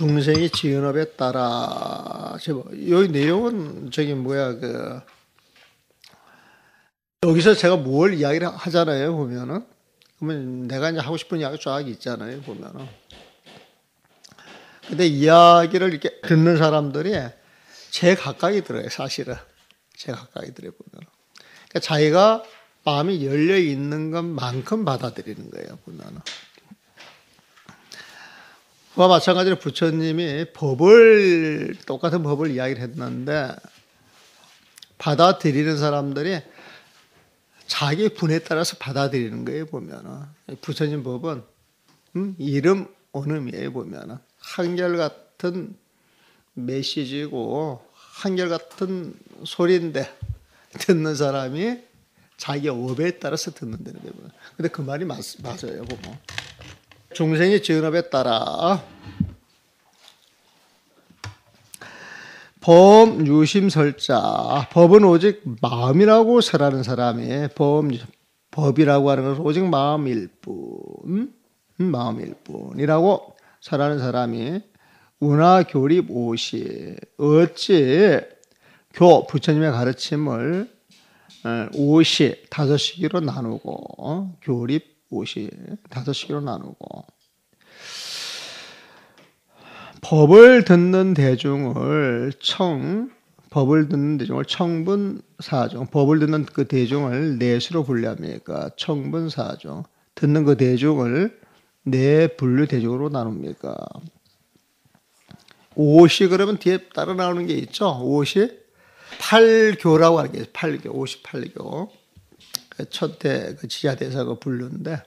중생이 지은 업에 따라, 이 내용은 여기서 제가 뭘 이야기를 하잖아요, 보면은. 그러면 내가 이제 하고 싶은 이야기 쫙 있잖아요, 보면은. 근데 이야기를 이렇게 듣는 사람들이 제 가까이 들어요, 사실은. 제 가까이 들어요, 보면은. 그러니까 자기가 마음이 열려 있는 것만큼 받아들이는 거예요, 보면은. 그와 마찬가지로 부처님이 똑같은 법을 이야기를 했는데, 받아들이는 사람들이 자기 분에 따라서 받아들이는 거예요, 보면은. 부처님 법은, 이름, 온음이에요, 보면은. 한결같은 메시지고, 한결같은 소리인데, 듣는 사람이 자기 업에 따라서 듣는다는 거예요. 근데 그 말이 맞아요, 보면. 중생이 지은 업에 따라 범 유심설자, 법은 오직 마음이라고 설하는 사람이 법이라고 하는 것은 오직 마음일 뿐이라고 설하는 사람이 운하교립 오시, 어찌 부처님의 가르침을 오시 다섯 시기로 나누고, 교립 오시 다섯 시기로 나누고, 법을 듣는 대중을 청분사중, 법을 듣는 그 대중을 넷으로 분류합니까? 청분사중, 듣는 그 대중을 네 분류 대중으로 나눕니까? 오시 그러면 뒤에 따라 나오는 게 있죠. 오시 팔교라고 하는 게 있어요. 팔교, 58교. 첫째 그 지자대사가 분류인데,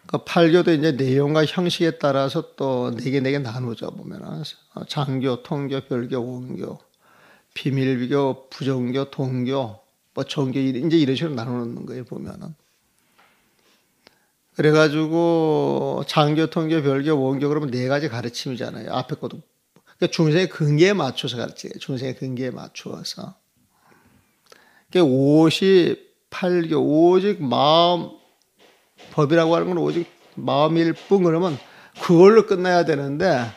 그 팔교도 이제 내용과 형식에 따라서 또 네 개 나누죠. 보면은 장교, 통교, 별교, 원교, 비밀교, 부정교, 동교, 뭐 정교, 이제 이런 식으로 나누는 거예요. 보면은. 그래가지고 장교, 통교, 별교, 원교 그러면 네 가지 가르침이잖아요. 앞에 것도. 그러니까 중생의 근기에 맞춰서 가르치게. 중생의 근기에 맞추어서. 그러니까 58교, 오직 마음, 법이라고 하는 건 오직 마음일 뿐, 그러면 그걸로 끝나야 되는데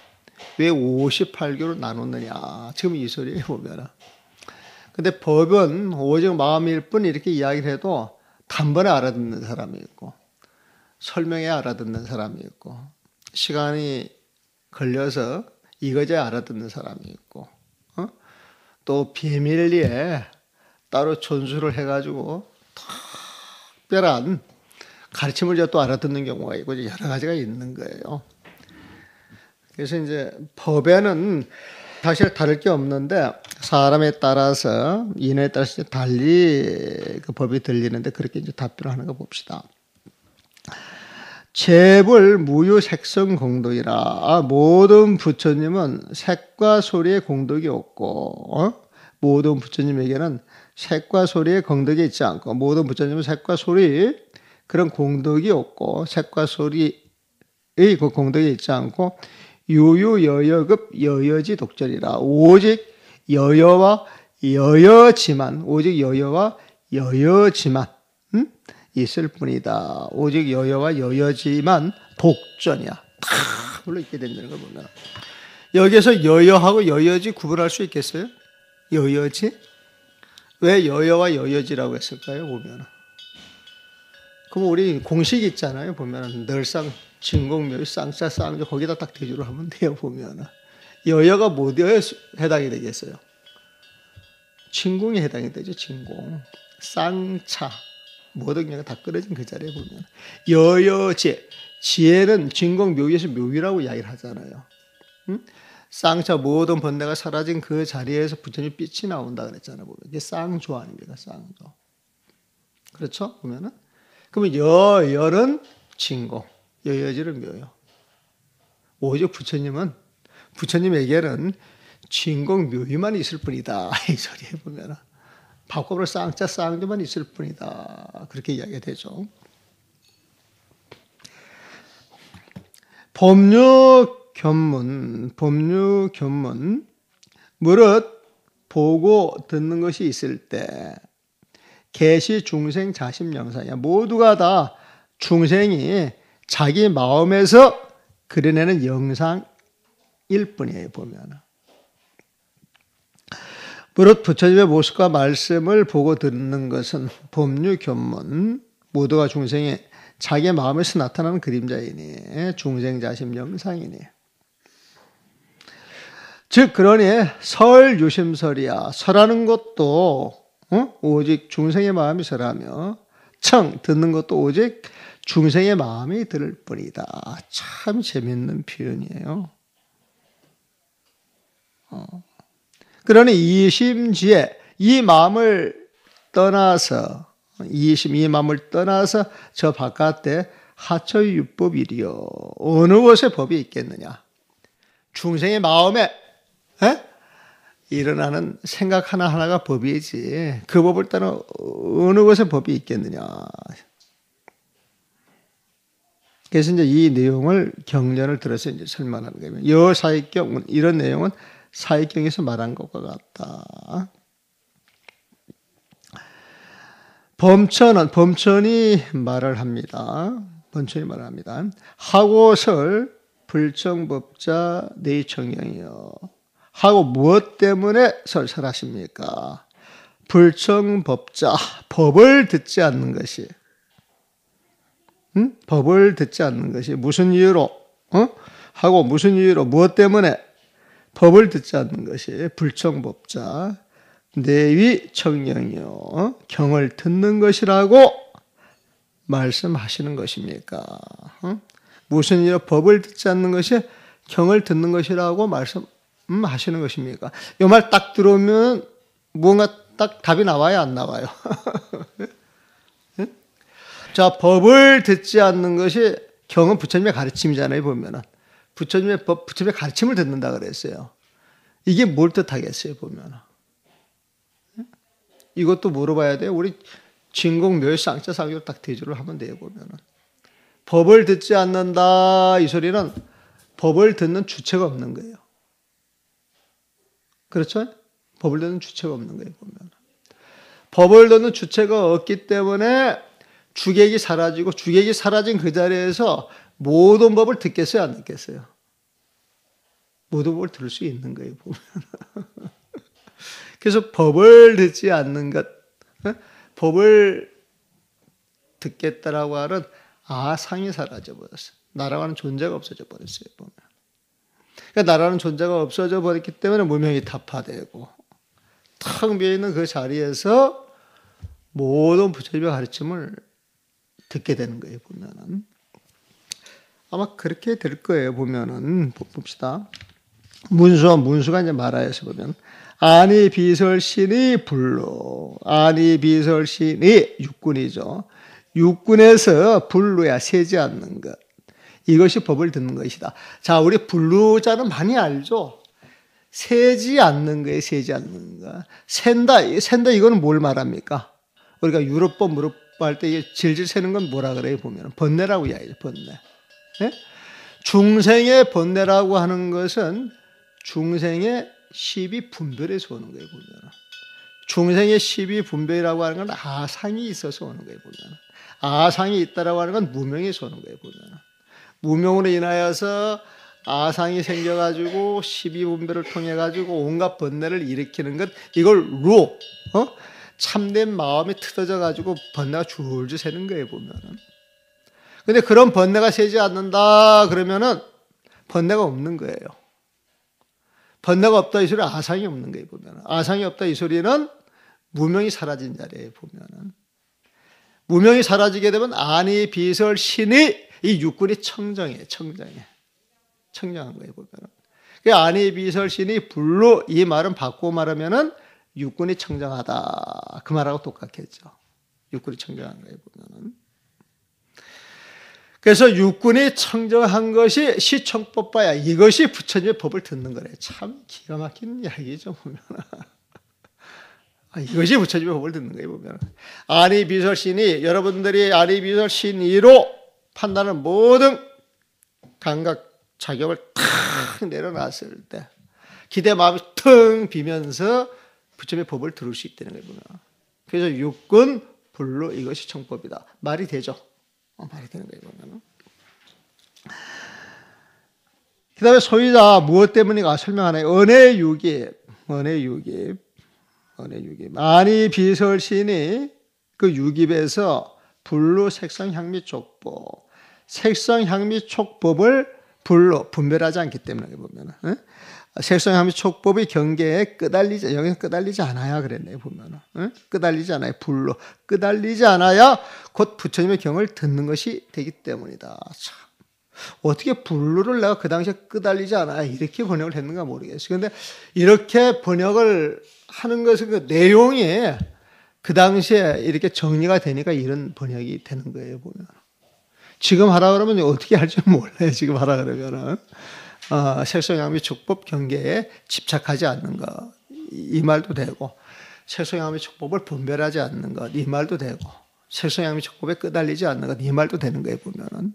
왜 58교로 나눴느냐. 지금 이 소리에 보면은. 근데 법은 오직 마음일 뿐 이렇게 이야기를 해도 단번에 알아듣는 사람이 있고, 설명에 알아듣는 사람이 있고, 시간이 걸려서 이거저거 알아듣는 사람이 있고, 또 비밀리에 따로 전수를 해가지고 특별한 가르침을 또 알아듣는 경우가 있고, 여러 가지가 있는 거예요. 그래서 이제 법에는 사실 다를 게 없는데, 사람에 따라서, 인에 따라서 달리 그 법이 들리는데, 그렇게 이제 답변을 하는 거 봅시다. 재불 무유색성 공덕이라. 모든 부처님은 색과 소리의 공덕이 없고, 모든 부처님에게는 색과 소리의 공덕이 있지 않고, 모든 부처님은 색과 소리 그런 공덕이 없고, 색과 소리의 그 공덕이 있지 않고, 유유여여급 여여지 독절이라. 오직 여여와 여여지만 있을 뿐이다. 오직 여여와 여여지만 독전이야. 다 물론 있게 된다는 걸 보면, 여기에서 여여하고 여여지 구분할 수 있겠어요? 여여지? 왜 여여와 여여지라고 했을까요? 보면. 그럼 우리 공식 있잖아요. 보면 늘상 진공묘 쌍자 쌍조 거기다 딱 대조를 하면 돼요. 보면 여여가 뭐에 해당이 되겠어요? 진공에 해당이 되죠. 진공. 쌍차 모든 게 다 끊어진 그 자리에 보면 여여지, 지혜는 진공묘에서 묘위라고 이야기를 하잖아요. 쌍차 모든 번뇌가 사라진 그 자리에서 부처님 빛이 나온다 그랬잖아요. 보면 이게 쌍조 아닙니까? 쌍조. 그렇죠? 보면은. 그러면 여열은 진공, 여여지는 묘요. 오직 부처님에게는 진공 묘위만 있을 뿐이다. 이 소리에 보면은. 바꿔으로 쌍자 쌍조만 있을 뿐이다. 그렇게 이야기가 되죠. 법류견문. 무릇 보고 듣는 것이 있을 때 개시 중생 자심영사야. 모두가 다 중생이 자기 마음에서 그려내는 영상일 뿐이에요, 보면. 무릇 부처님의 모습과 말씀을 보고 듣는 것은 법류 견문, 모두가 중생의 자기의 마음에서 나타나는 그림자이니 중생자심 영상이니. 즉 그러니 설 유심설이야. 설하는 것도 오직 중생의 마음이 설하며 청 듣는 것도 오직 중생의 마음이 들을 뿐이다. 참 재밌는 표현이에요. 그러니 이심지에 이 마음을 떠나서 이 마음을 떠나서 저 바깥에 하처의 율법이리요. 어느 곳에 법이 있겠느냐? 중생의 마음에 일어나는 생각 하나하나가 법이지 그 법을 따라 어느 곳에 법이 있겠느냐. 그래서 이제 이 내용을 경전을 들어서 이제 설명하는 거예요. 여사익경 이런 내용은 사익경에서 말한 것과 같다. 범천이 말을 합니다. 범천이 말을 합니다. 하고설 불정법자 내청령이요. 하고 무엇 때문에 설설하십니까? 불정법자, 법을 듣지 않는 것이. 법을 듣지 않는 것이 무슨 이유로? 하고 무슨 이유로? 무엇 때문에? 법을 듣지 않는 것이 불정법자, 내위 청령이요. 경을 듣는 것이라고 말씀하시는 것입니까? 무슨 이유로 법을 듣지 않는 것이 경을 듣는 것이라고 말씀하시는 것입니까? 이 말 딱 들어오면 뭔가 딱 답이 나와요, 안 나와요? 자, 법을 듣지 않는 것이 경은 부처님의 가르침이잖아요, 보면은. 부처님의 가르침을 듣는다 그랬어요. 이게 뭘 뜻하겠어요, 보면은. 이것도 물어봐야 돼요. 우리 진공 묘 쌍자 상교로 딱 대조를 하면 돼요, 보면은. 법을 듣지 않는다, 이 소리는 법을 듣는 주체가 없는 거예요. 그렇죠? 법을 듣는 주체가 없는 거예요, 보면. 법을 듣는 주체가 없기 때문에 주객이 사라지고 주객이 사라진 그 자리에서 모든 법을 듣겠어요, 안 듣겠어요? 모든 법을 들을 수 있는 거예요, 보면. 그래서 법을 듣지 않는 것, 법을 듣겠다라고 하는 아상이 사라져 버렸어요. 나라고 하는 존재가 없어져 버렸어요, 보면. 그러니까 나라는 존재가 없어져 버렸기 때문에 무명이 타파되고 탁 비어있는 그 자리에서 모든 부처님의 가르침을 듣게 되는 거예요, 보면은. 아마 그렇게 될 거예요, 보면은. 봅시다. 문수가 이제 말하여서 보면, 아니 비설신이 불로, 아니 비설신이 육군이죠. 육군에서 불로야 세지 않는 것. 이것이 법을 듣는 것이다. 자, 우리 불루자는 많이 알죠? 세지 않는 거예요, 세지 않는 거. 센다 이거는 뭘 말합니까? 우리가 유럽법 무릎할 때 질질 세는 건 뭐라 그래요, 보면? 번뇌라고 이야기해요, 번뇌. 네? 중생의 번뇌라고 하는 것은 중생의 십이 분별에서 오는 거예요, 보면. 중생의 십이 분별이라고 하는 건 아상이 있어서 오는 거예요, 보면. 아상이 있다라고 하는 건 무명에서 오는 거예요, 보면. 무명으로 인하여서 아상이 생겨가지고 십이분별을 통해가지고 온갖 번뇌를 일으키는 것, 이걸 참된 마음이 트어져가지고 번뇌가 줄줄 새는 거예요, 보면은. 근데 그런 번뇌가 새지 않는다 그러면은 번뇌가 없는 거예요. 번뇌가 없다 이 소리는 아상이 없는 거예요, 보면은. 아상이 없다 이 소리는 무명이 사라진 자리에요, 보면은. 무명이 사라지게 되면 아니 비설 신이 이 육군이 청정한 거예요, 보면은. 그 아니 비설 신이 불로 이 말은 바꾸고 말하면은 육군이 청정하다. 그 말하고 똑같겠죠. 육군이 청정한 거예요, 보면은. 그래서 육군이 청정한 것이 시청법바야. 이것이 부처님의 법을 듣는 거래. 참 기가 막히는 이야기죠, 보면. 이것이 부처님의 법을 듣는 거예요, 보면. 아니 비설신이, 여러분들이 아니 비설신이로 판단하는 모든 감각 자격을 탁 내려놨을 때 기대 마음이 텅 비면서 부처님의 법을 들을 수 있다는 거예요, 보면. 그래서 육군 불로 이것이 청법이다. 말이 되죠? 말이 되는 거예요, 보면. 그 다음에 소유자 무엇 때문인가 설명하나요? 은혜 유기, 은혜 유기, 은혜 유기. 아니 비설신이 그 유깁에서 불로 색성 향미 촉법, 색성 향미 촉법을 불로 분별하지 않기 때문에 보면은 색성 향미 촉법의 경계에 끄달리지, 여기서 끄달리지 않아야 그랬네요 보면은 끄달리지 않아야 불로 끄달리지 않아야 곧 부처님의 경을 듣는 것이 되기 때문이다. 참. 어떻게 불로를 내가 그 당시에 끄달리지 않아야 이렇게 번역을 했는가 모르겠어요. 그런데 이렇게 번역을 하는 것은 그 내용이 그 당시에 이렇게 정리가 되니까 이런 번역이 되는 거예요, 보면. 지금 하라 그러면 어떻게 할지 몰라요, 지금 하라 그러면은. 색소양미 촉법 경계에 집착하지 않는 것, 이 말도 되고, 색소양미 촉법을 분별하지 않는 것, 이 말도 되고, 색소양미 촉법에 끄달리지 않는 것, 이 말도 되는 거예요, 보면은.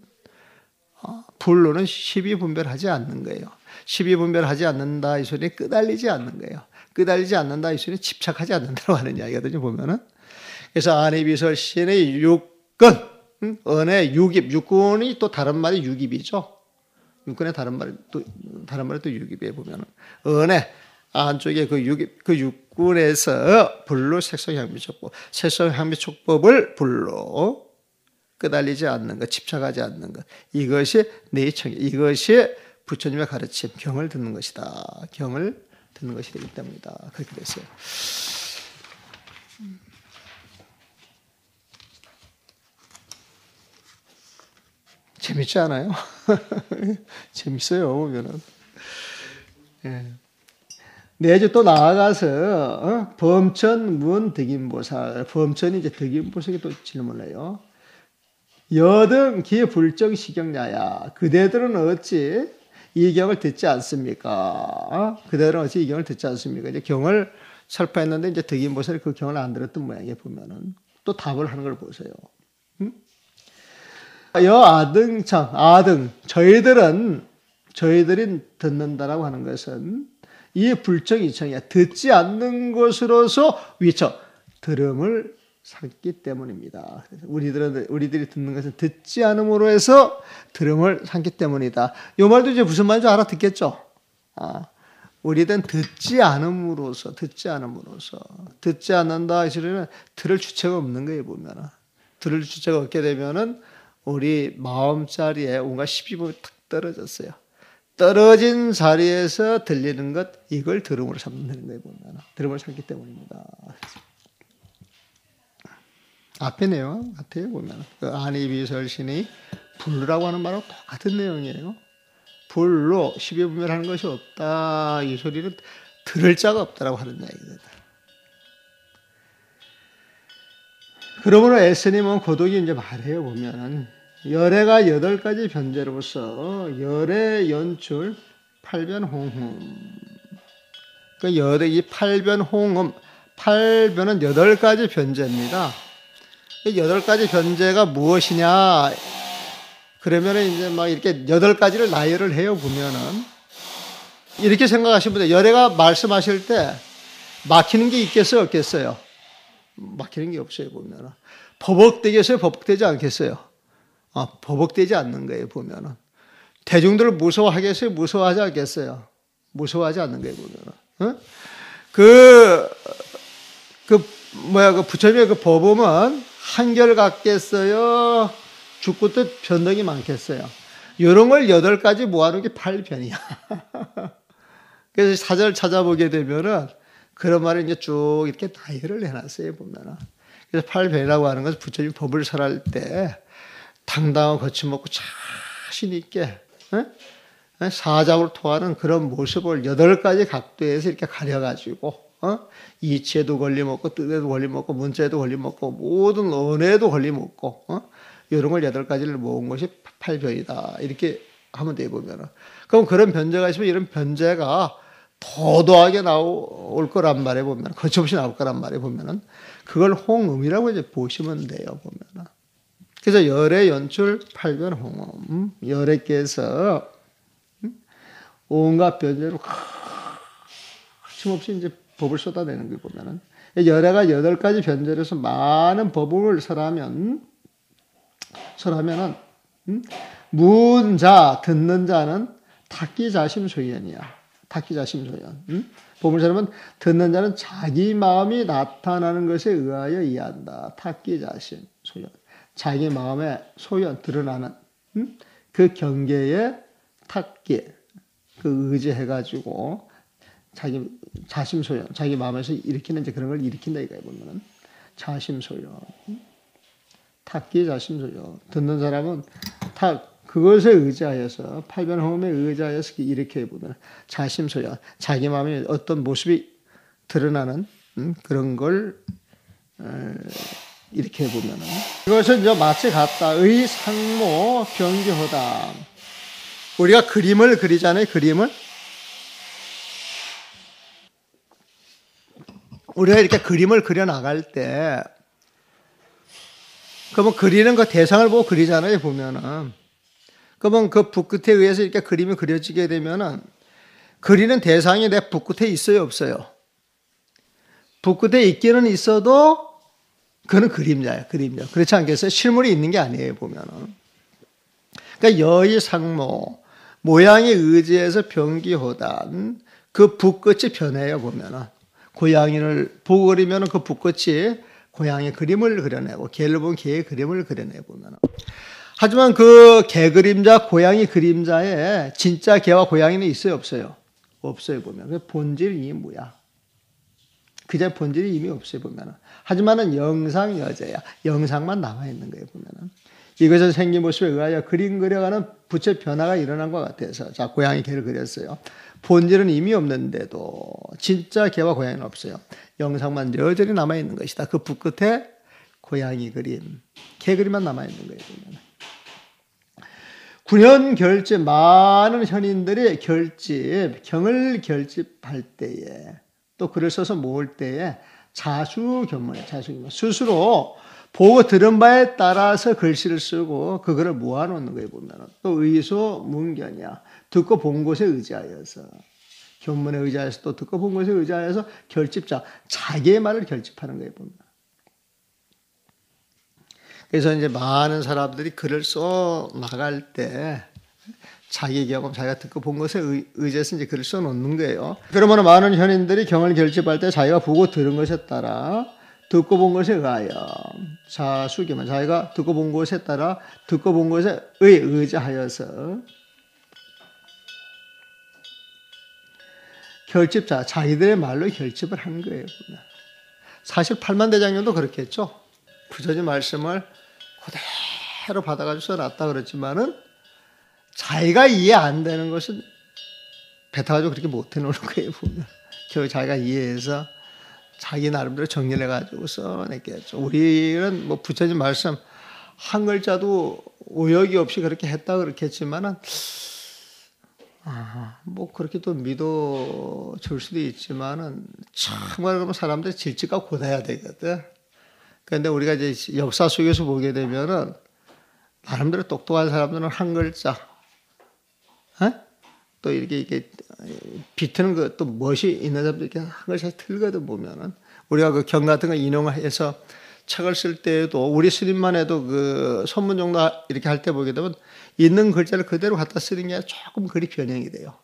불로는 시비 분별하지 않는 거예요. 시비 분별하지 않는다, 이 소리는 끄달리지 않는 거예요. 끄달리지 않는다, 이 소리는 집착하지 않는다고 하는 이야기거든요, 보면은. 그래서 아니비설 신의 육근, 은혜, 유깁, 육군이 또 다른 말이 유깁이죠. 육군의 다른 말이 또 유깁이에요, 보면은. 은혜, 안쪽에 그 유깁, 그 육군에서 불로 색성향미촉법, 색성향미촉법을 불로 끄달리지 않는 것, 집착하지 않는 것. 이것이 내청이, 이것이 부처님의 가르침, 경을 듣는 것이다. 경을 듣는 것이 되기 때문이다. 그렇게 됐어요. 재밌지 않아요? 재밌어요, 보면은. 예. 내주 또 나아가서, 범천 문 득임보살. 범천이 이제 득임보살이 또 질문해요. 여등 기불정 시경야야. 그대들은 어찌 이 경을 듣지 않습니까? 그대들은 어찌 이 경을 듣지 않습니까? 이제 경을 설파했는데 이제 득임보살이 그 경을 안 들었던 모양이에요, 보면은. 또 답을 하는 걸 보세요. 여아등청, 아등. 저희들이 듣는다라고 하는 것은 이 불정이청이야. 듣지 않는 것으로서 위쳐, 들음을 삼기 때문입니다. 우리들이 듣는 것은 듣지 않음으로 해서 들음을 삼기 때문이다. 이 말도 이제 무슨 말인지 알아듣겠죠? 우리들은 듣지 않음으로써, 듣지 않는다. 이 소리는 들을 주체가 없는 거예요, 보면은. 들을 주체가 없게 되면은 우리 마음자리에 온갖 시비법이 탁 떨어졌어요. 떨어진 자리에서 들리는 것, 이걸 들음으로 삼는 거예요, 보면은. 들음을 삼기 때문입니다. 앞에 내용 같아요, 보면. 그 아니비설신이 불로라고 하는 말하고 똑같은 내용이에요. 불로 시비분별하는 것이 없다. 이 소리는 들을 자가 없다라고 하는 이야기거든. 그러므로 에스님은 고독이 이제 말해요, 보면은. 열애가 8가지 변제로서 열애 연출 8변 홍음. 그 열애, 이 8변 홍음, 8변은 8가지 변제입니다. 8가지 변제가 무엇이냐? 그러면은 이제 막 이렇게 8가지를 나열을 해요, 보면은. 이렇게 생각하시면 돼요. 열애가 말씀하실 때 막히는 게 있겠어요, 없겠어요? 막히는 게 없어요, 보면은. 버벅대겠어요, 버벅대지 않겠어요? 버벅대지 않는 거예요, 보면은. 대중들을 무서워하겠어요, 무서워하지 않겠어요? 무서워하지 않는 거예요, 보면은. 그 부처님의 그 법음은 한결같겠어요? 죽고 뜻 변덕이 많겠어요? 이런 걸 8가지 모아놓은 게 8변이야. 그래서 사절을 찾아보게 되면은 그런 말을 이제 쭉 이렇게 나열을 해놨어요, 보면은. 그래서 8변이라고 하는 것은 부처님 법을 설할 때 당당하고 거침없고 자신있게, 사자로 통하는 그런 모습을 8가지 각도에서 이렇게 가려가지고, 이치에도 걸림없고, 뜻에도 걸림없고, 문자에도 걸림없고, 모든 언어에도 걸림없고, 이런 걸 8가지를 모은 것이 8변이다. 이렇게 하면 돼, 보면은. 그럼 그런 변제가 있으면 이런 변제가 도도하게 나올 거란 말에 보면, 거침없이 나올 거란 말에 보면은, 그걸 홍음이라고 이제 보시면 돼요, 보면은. 그래서 열애 연출 8변 홍음, 열애께서 온갖 변제로 거침없이 이제 법을 쏟아내는 걸 보면은, 열애가 8가지 변제로서 많은 법을 설하면은, 문자, 듣는 자는 탁기자심소견이야. 탁기자심소견. 보물사람은 듣는 자는 자기 마음이 나타나는 것에 의하여 이해한다. 탁기자심소견. 자기 마음의 소견, 드러나는 그 경계에 탁기, 그 의지해가지고 자기 자심소견, 자기 마음에서 일으키는 이제 그런 걸 일으킨다 이거야 보면은 자심소견, 탁기자심소견. 듣는 사람은 그것에 의지하여서 팔변호흡에 의지하여서 이렇게 보면 자심소견, 자기 마음에 어떤 모습이 드러나는 그런 걸 이렇게 보면은 이것은 이제 마치 같다. 의상모 병기호다. 우리가 그림을 그리잖아요. 그림을 우리가 이렇게 그림을 그려 나갈 때 그러면 그리는 그 대상을 보고 그리잖아요. 보면은 그러면 그 붓끝에 의해서 이렇게 그림이 그려지게 되면은 그리는 대상이 내 붓끝에 있어요, 없어요? 붓끝에 있기는 있어도 그는 그림자예요, 그림자. 그렇지 않겠어요? 실물이 있는 게 아니에요, 보면은. 그러니까 여의상모, 모양에 의지해서 병기호단, 그 붓끝이 변해요, 보면은. 고양이를 보고 그리면은 그 붓끝이 고양이 그림을 그려내고, 개를 보면 개의 그림을 그려내 보면은. 하지만 그 개 그림자, 고양이 그림자에 진짜 개와 고양이는 있어요, 없어요? 없어요, 보면. 그 본질이 뭐야? 그저 본질이 이미 없어요, 보면은. 하지만은 영상 여자야. 영상만 남아있는 거예요, 보면은. 이것은 생긴 모습에 의하여 그림 그려가는 부처 변화가 일어난 것 같아서. 자, 고양이 개를 그렸어요. 본질은 이미 없는데도 진짜 개와 고양이는 없어요. 영상만 여전히 남아있는 것이다. 그 붓끝에 고양이 그림, 개 그림만 남아있는 거예요, 보면은. 9년 결집, 많은 현인들이 경을 결집할 때에 또 글을 써서 모을 때에 자수견문에 스스로 보고 들은 바에 따라서 글씨를 쓰고 그거를 모아놓는 거예요, 보면. 또 의소 문견이야. 듣고 본 것에 의지하여서. 견문에 의지하여서 또 듣고 본 것에 의지하여서 결집자, 자기의 말을 결집하는 거예요, 보면. 그래서 이제 많은 사람들이 글을 써 나갈 때 자기 경험, 자기가 듣고 본 것에 의지해서 이제 글을 써 놓는 거예요. 그러면 많은 현인들이 경을 결집할 때 자기가 보고 들은 것에 따라 듣고 본 것에 의하여 자수기만 자기가 듣고 본 것에 따라 듣고 본 것에 의지하여서 결집자, 자기들의 말로 결집을 한 거예요. 사실 팔만대장경도 그렇게 했죠. 부처님 말씀을 그대로 받아가지고 써놨다 그랬지만은 자기가 이해 안 되는 것은 뱉어가지고 그렇게 못 해놓는 거예요, 보면. 결국 자기가 이해해서 자기 나름대로 정리를 해가지고 써냈겠죠. 우리는 뭐 부처님 말씀 한 글자도 오역이 없이 그렇게 했다 그렇겠지만은, 뭐 그렇게 또 믿어줄 수도 있지만은, 정말 그러면 사람들이 질직하고 고다야 되거든. 그런데 우리가 이제 역사 속에서 보게 되면은, 나름대로 똑똑한 사람들은 한 글자, 또 이렇게 비트는 거, 또 멋이 있는 사람들 이렇게 한 글자 틀거든, 보면은. 우리가 그 경 같은 거 인용해서 책을 쓸 때에도, 우리 스님만 해도 그 선문 정도 이렇게 할 때 보게 되면, 있는 글자를 그대로 갖다 쓰는 게 조금 글이 변형이 돼요.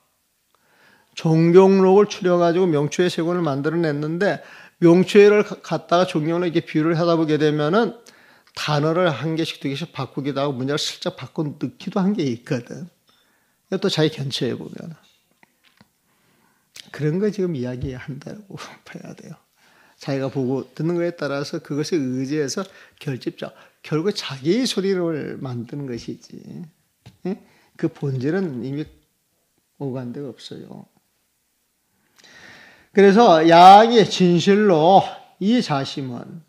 종경록을 추려가지고 명추의 세 권을 만들어냈는데, 명추회를 갖다가 종경으로 이렇게 비유를 하다 보게 되면은, 단어를 한 개씩 두 개씩 바꾸기도 하고, 문장을 슬쩍 바꿔 넣기도 한 게 있거든. 이것도 자기 견처에 보면. 그런 거 지금 이야기한다고 봐야 돼요. 자기가 보고 듣는 거에 따라서 그것에 의지해서 결집자. 결국 자기의 소리를 만드는 것이지. 그 본질은 이미 오간 데가 없어요. 그래서 양이 진실로 이 자심은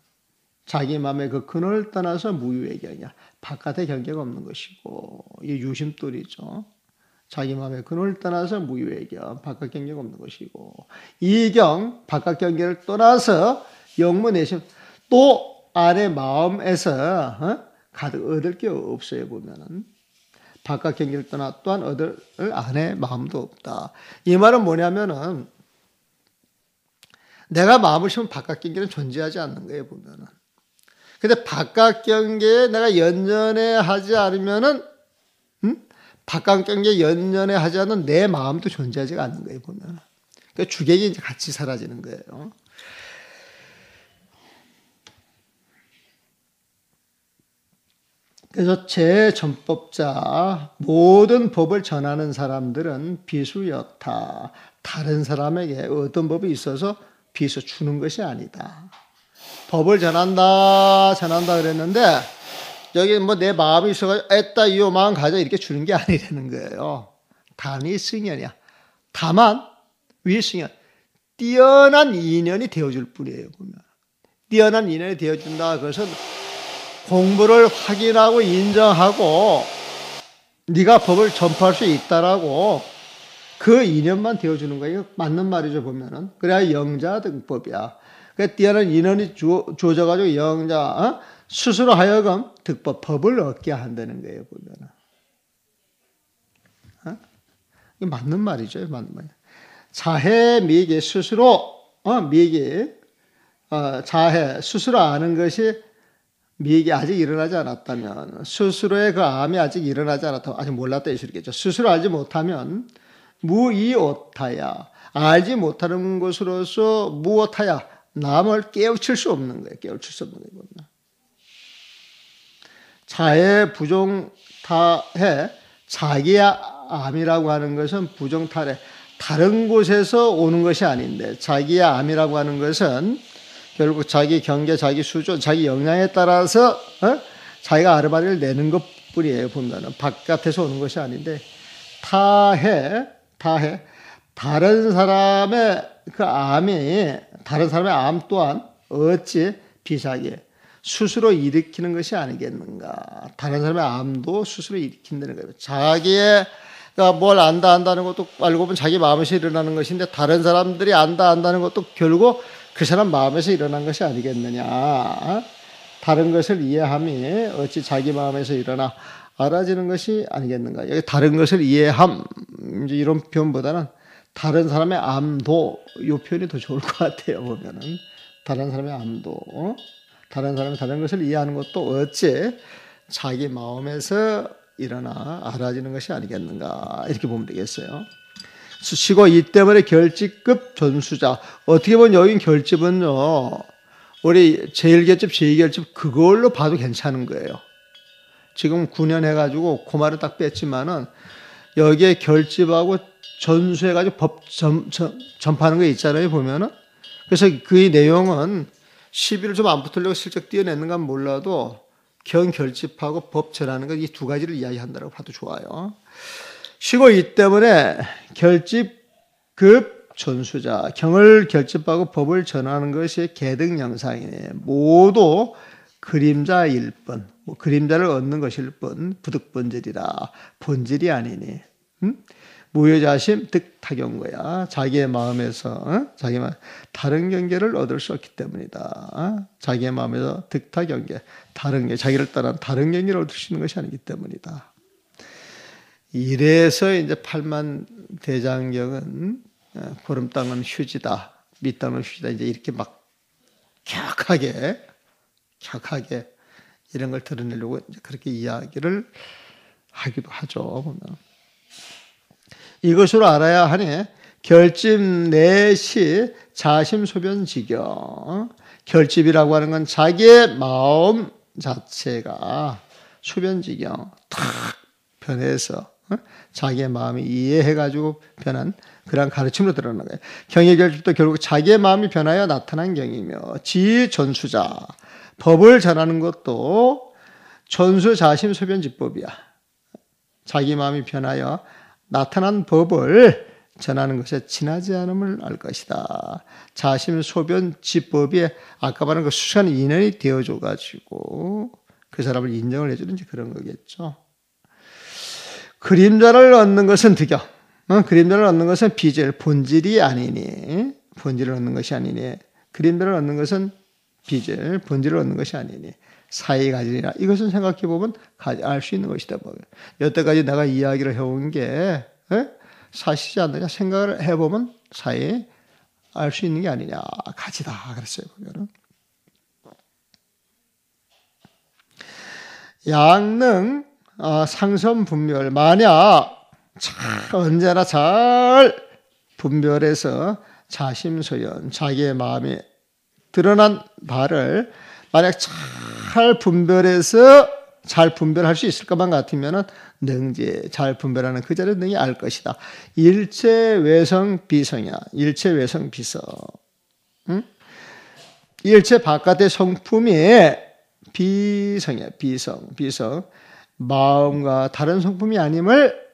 자기 마음의 그 근원을 떠나서 무유의 경이야. 바깥의 경계가 없는 것이고, 이게 유심돌이죠. 자기 마음의 근원을 떠나서 무유의 경, 바깥 경계가 없는 것이고, 이 경, 바깥 경계를 떠나서 영무 내심, 또 안에 마음에서 가득 얻을 게 없어요, 보면은. 바깥 경계를 떠나 또한 얻을 안에 마음도 없다. 이 말은 뭐냐면은, 내가 마음을 심으면 바깥 경계는 존재하지 않는 거예요, 보면은. 근데 바깥 경계에 내가 연연해 하지 않으면은, 박강경계 연연해 하지 않는 내 마음도 존재하지가 않는 거예요, 보면. 그러니까 주객이 이제 같이 사라지는 거예요. 그래서 제전법자, 모든 법을 전하는 사람들은 비수여타, 다른 사람에게 어떤 법이 있어서 비수 주는 것이 아니다. 법을 전한다 그랬는데 여기 뭐 내 마음이 있어가지고 애따 이요 마음 가져 이렇게 주는 게 아니라는 거예요. 단위 승연이야. 다만 위승연, 뛰어난 인연이 되어줄 뿐이에요. 보면 뛰어난 인연이 되어준다. 그것은 공부를 확인하고 인정하고 네가 법을 전파할 수 있다라고 그 인연만 되어주는 거예요. 맞는 말이죠, 보면은. 그래야 영자 등법이야. 그 뛰어난 인연이 주어져가지고 영자, 스스로 하여금 득법, 법을 얻게 한다는 거예요, 보면은. 이게 맞는 말이죠, 맞는 말. 자해 미기 스스로, 자해, 스스로 아는 것이 미익이 아직 일어나지 않았다면, 스스로의 그 암이 아직 일어나지 않았다면, 아직 몰랐다 이시겠죠. 스스로 알지 못하면 무이오타야, 알지 못하는 것으로서 무오타야, 남을 깨우칠 수 없는 거예요. 깨우칠 수 없는 거예요. 자해 부정타해, 자기의 암이라고 하는 것은 부정타해, 다른 곳에서 오는 것이 아닌데, 자기의 암이라고 하는 것은 결국 자기 경계, 자기 수준, 자기 역량에 따라서 자기가 아르바리를 내는 것뿐이에요. 보면은 바깥에서 오는 것이 아닌데, 타해, 다른 사람의 그 암이, 다른 사람의 암 또한 어찌 비자기 스스로 일으키는 것이 아니겠는가. 다른 사람의 암도 스스로 일으킨다는 거예요. 자기가 뭘 안다는 것도 알고 보면 자기 마음에서 일어나는 것인데, 다른 사람들이 안다는 것도 결국 그 사람 마음에서 일어난 것이 아니겠느냐. 다른 것을 이해함이 어찌 자기 마음에서 일어나 알아지는 것이 아니겠는가. 여기 다른 것을 이해함, 이제 이런 표현보다는 다른 사람의 암도, 이 표현이 더 좋을 것 같아요, 보면은. 다른 사람의 암도, 다른 사람이 다른 것을 이해하는 것도 어찌 자기 마음에서 일어나 알아지는 것이 아니겠는가. 이렇게 보면 되겠어요. 수시고 이 때문에 결집급 전수자. 어떻게 보면 여긴 결집은요, 우리 제1결집, 제2결집 그걸로 봐도 괜찮은 거예요. 지금 9년 해가지고 그 말을 딱 뺐지만은 여기에 결집하고 전수해가지고 법 전파하는 거 있잖아요, 보면은. 그래서 그 내용은 시비를 좀 안 붙으려고 슬쩍 띄어내는가 몰라도 경결집하고 법 전하는 것 이 두 가지를 이야기한다고 봐도 좋아요. 쉬고 이 때문에 결집급 전수자, 경을 결집하고 법을 전하는 것이 계등영상이네. 모두 그림자일 뿐, 그림자를 얻는 것일 뿐, 부득본질이라 본질이 아니니. 무효자심 득타경거야. 자기의 마음에서 자기 다른 경계를 얻을 수 없기 때문이다. 자기의 마음에서 득타경계, 다른 게 자기를 따라 다른 경계를 얻을 수 있는 것이 아니기 때문이다. 이래서 이제 팔만 대장경은 구름 땅은 휴지다, 밑 땅은 휴지다, 이제 이렇게 막 격하게 이런 걸 드러내려고 이제 그렇게 이야기를 하기도 하죠. 보면. 이것으로 알아야 하니 결집 내시 자심소변지경. 결집이라고 하는 건 자기의 마음 자체가 소변지경 탁 변해서 자기의 마음이 이해해가지고 변한 그러한 가르침으로 드러나는 거예요. 경의 결집도 결국 자기의 마음이 변하여 나타난 경이며, 지전수자, 법을 전하는 것도 전수 자심 소변지법이야. 자기 마음이 변하여 나타난 법을 전하는 것에 지나지 않음을 알 것이다. 자심 소변 지법이 아까 말한 그 수수한 인연이 되어줘가지고 그 사람을 인정을 해주는 그런 거겠죠. 그림자를 얻는 것은 득영, 그림자를 얻는 것은 비질, 본질이 아니니, 본질을 얻는 것이 아니니, 그림자를 얻는 것은 비질, 본질을 얻는 것이 아니니, 사이 가지니라. 이것은 생각해 보면 알 수 있는 것이다. 여태까지 내가 이야기를 해온 게 사실이지 않느냐 생각을 해보면 사이 알 수 있는 게 아니냐, 가지다 그랬어요. 보면은 양능 상선 분별. 만약 언제나 잘 분별해서 자심소연, 자기의 마음에 드러난 바를 만약 잘 분별해서 잘 분별할 수 있을 것만 같으면 능지, 잘 분별하는 그 자를 능히 알 것이다. 일체외성 비성이야. 일체외성 비성. 응? 일체 바깥의 성품이 비성이야. 비성. 마음과 다른 성품이 아님을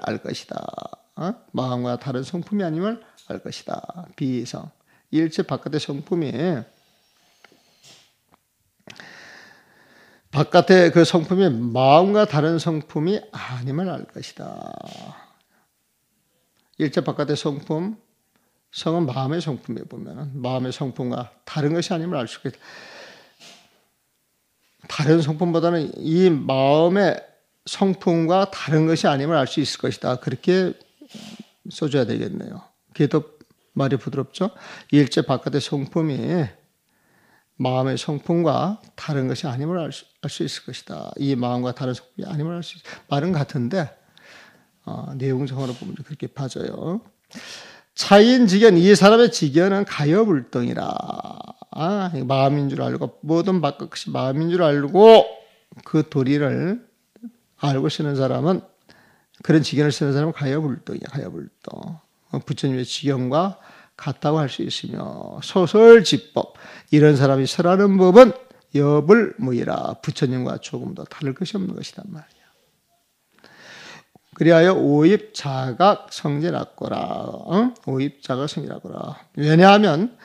알 것이다. 마음과 다른 성품이 아님을 알 것이다. 비성. 일체 바깥의 성품이 바깥의 그 성품이 마음과 다른 성품이 아님을 알 것이다. 일체 바깥의 성품, 성은 마음의 성품에 보면 마음의 성품과 다른 것이 아님을 알 수 있다. 다른 성품보다는 이 마음의 성품과 다른 것이 아님을 알 수 있을 것이다. 그렇게 써줘야 되겠네요. 그게 더 말이 부드럽죠? 일체 바깥의 성품이 마음의 성품과 다른 것이 아님을 알 수 있을 것이다. 이 마음과 다른 성품이 아님을 알 수 있다. 말은 같은데 내용상으로 보면 그렇게 봐져요. 차인직견, 이 사람의 직견은 가여불등이라. 마음인 줄 알고 모든 바깥 것이 마음인 줄 알고 그 도리를 알고 쓰는 사람은, 그런 직견을 쓰는 사람은 가여불등이야. 가여불등. 부처님의 직견과 같다고 할 수 있으며, 소설지법, 이런 사람이 설하는 법은 여불무이라. 부처님과 조금도 다를 것이 없는 것이란 말이야. 그리하여 오입자각 성질하거라. 오입자각 성질하거라. 왜냐하면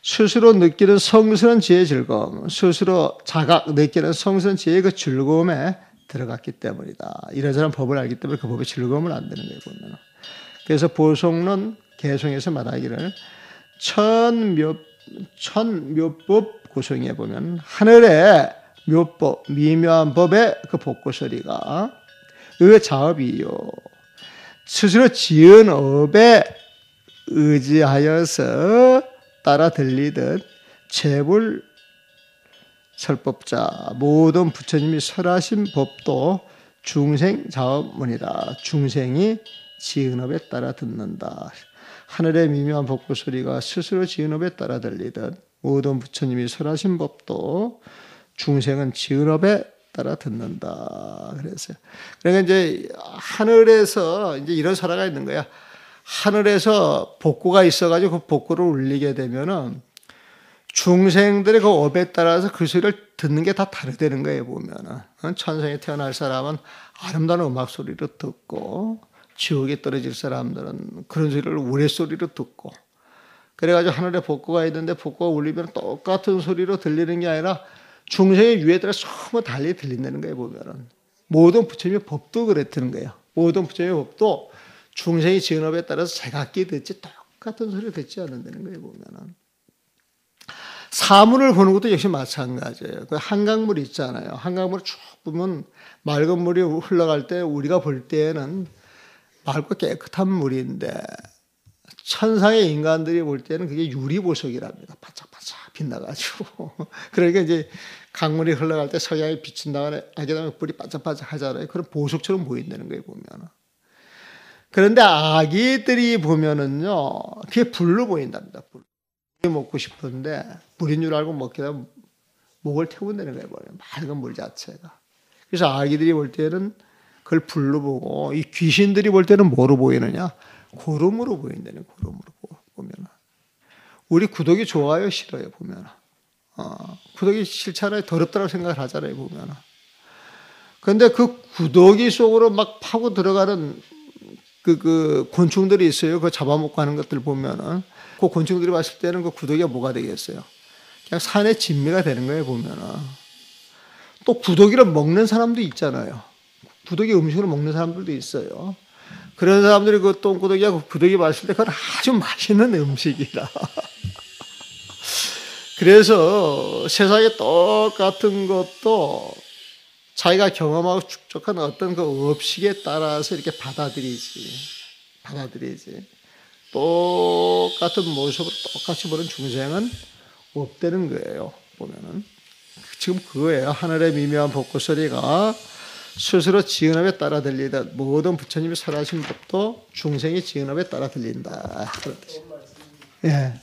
스스로 느끼는 성스러운 지혜의 즐거움, 스스로 자각 느끼는 성스러운 지혜의 그 즐거움에 들어갔기 때문이다. 이런 사람 법을 알기 때문에 그 법의 즐거움을 안 되는 거예요, 보면. 그래서 보성론 개성에서 말하기를 천묘법 고성에 보면 하늘의 묘법, 미묘한 법의 그 복고소리가 자업이요. 스스로 지은 업에 의지하여서 따라 들리듯 재불 설법자, 모든 부처님이 설하신 법도 중생 자업문이다. 중생이 지은 업에 따라 듣는다. 하늘의 미묘한 법고 소리가 스스로 지은 업에 따라 들리듯 모든 부처님이 설하신 법도 중생은 지은 업에 따라 듣는다. 그랬어요. 그러니까 이제 하늘에서 이제 이런 설화가 있는 거야. 하늘에서 복고가 있어가지고 그 복고를 울리게 되면은 중생들의 그 업에 따라서 그 소리를 듣는 게 다 다르다는 거예요, 보면은. 천상에 태어날 사람은 아름다운 음악 소리로 듣고, 지옥에 떨어질 사람들은 그런 소리를 우레소리로 듣고, 그래가지고 하늘에 복고가 있는데 복고가 울리면 똑같은 소리로 들리는 게 아니라 중생의 유에 따라 전부 달리 들린다는 거예요, 보면은. 모든 부처님의 법도 그랬다는 거예요. 모든 부처님의 법도 중생이 지은 업에 따라서 제각기 듣지 똑같은 소리를 듣지 않는다는 거예요, 보면은. 사물을 보는 것도 역시 마찬가지예요. 그 한강물 있잖아요. 한강물 쭉 보면 맑은 물이 흘러갈 때 우리가 볼 때에는 맑고 깨끗한 물인데 천상의 인간들이 볼 때는 그게 유리보석이랍니다. 바짝바짝 빛나가지고. 그러니까 이제 강물이 흘러갈 때 석양이 비친다거나 하게 되면 불이 바짝바짝 하잖아요. 그런 보석처럼 보인다는 거예요, 보면. 그런데 아기들이 보면은요, 그게 불로 보인답니다. 불. 먹고 싶은데 불인 줄 알고 먹게 되면 목을 태운다는 거예요. 맑은 물 자체가. 그래서 아기들이 볼 때는 그걸 불로 보고, 이 귀신들이 볼 때는 뭐로 보이느냐? 구름으로 보인다는, 구름으로 보면. 우리 구더기 좋아요, 싫어요, 보면. 구더기 싫잖아요. 더럽다고 생각을 하잖아요, 보면. 그런데 그 구더기 속으로 막 파고 들어가는 그 곤충들이 있어요. 그 잡아먹고 하는 것들 보면은. 그 곤충들이 봤을 때는 그 구더기가 뭐가 되겠어요? 그냥 산의 진미가 되는 거예요, 보면은. 또 구더기를 먹는 사람도 있잖아요. 구더기 음식으로 먹는 사람들도 있어요. 그런 사람들이 그 똥구더기하고 구더기 봤을 때 그건 아주 맛있는 음식이라. 그래서 세상에 똑같은 것도 자기가 경험하고 축적한 어떤 그 업식에 따라서 이렇게 받아들이지. 똑같은 모습으로 똑같이 보는 중생은 없다는 거예요, 보면은. 지금 그거예요. 하늘의 미묘한 벚꽃 소리가 스스로 지은업에 따라 들리다. 모든 부처님이 설하신 법도 중생이 지은업에 따라 들린다. 그런 뜻이에요. 예.